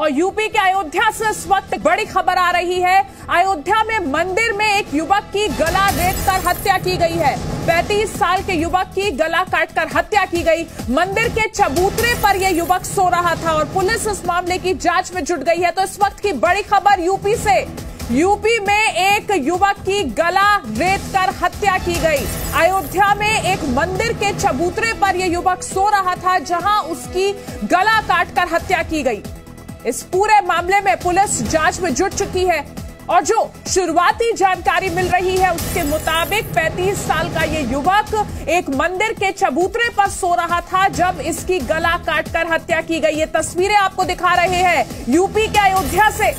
और यूपी के अयोध्या से इस वक्त बड़ी खबर आ रही है। अयोध्या में मंदिर में एक युवक की गला रेतकर हत्या की गई है। 35 साल के युवक की गला काटकर हत्या की गई। मंदिर के चबूतरे पर यह युवक सो रहा था और पुलिस इस मामले की जांच में जुट गई है। तो इस वक्त की बड़ी खबर यूपी से। यूपी में एक युवक की गला रेतकर हत्या की गई। अयोध्या में एक मंदिर के चबूतरे पर यह युवक सो रहा था, जहां उसकी गला काटकर हत्या की गई। इस पूरे मामले में पुलिस जांच में जुट चुकी है और जो शुरुआती जानकारी मिल रही है उसके मुताबिक 35 साल का ये युवक एक मंदिर के चबूतरे पर सो रहा था जब इसकी गला काटकर हत्या की गई। ये तस्वीरें आपको दिखा रहे हैं यूपी के अयोध्या से।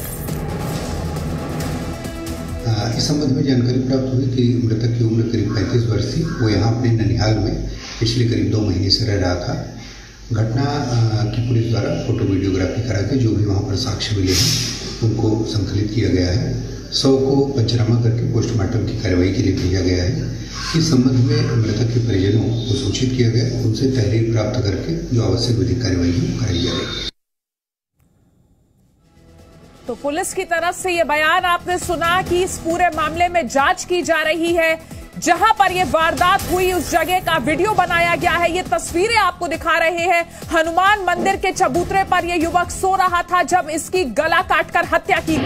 इस संबंध में जानकारी प्राप्त हुई कि मृतक की उम्र करीब 35 वर्ष थी। वो यहाँ अपने ननिहाल में पिछले करीब 2 महीने से रह रहा था। घटना की पुलिस द्वारा फोटो वीडियोग्राफी करा के जो भी वहाँ पर साक्ष्य मिले हैं उनको संकलित किया गया है। शव को पंचनामा करके पोस्टमार्टम की कार्रवाई के लिए भेजा गया है। इस संबंध में मृतक के परिजनों को सूचित किया गया, उनसे तहरीर प्राप्त करके जो आवश्यक विधिक कार्रवाई है कराई जाएगी। तो पुलिस की तरफ से यह बयान आपने सुना कि इस पूरे मामले में जांच की जा रही है। जहां पर यह वारदात हुई उस जगह का वीडियो बनाया गया है। ये तस्वीरें आपको दिखा रहे हैं। हनुमान मंदिर के चबूतरे पर यह युवक सो रहा था जब इसकी गला काटकर हत्या की।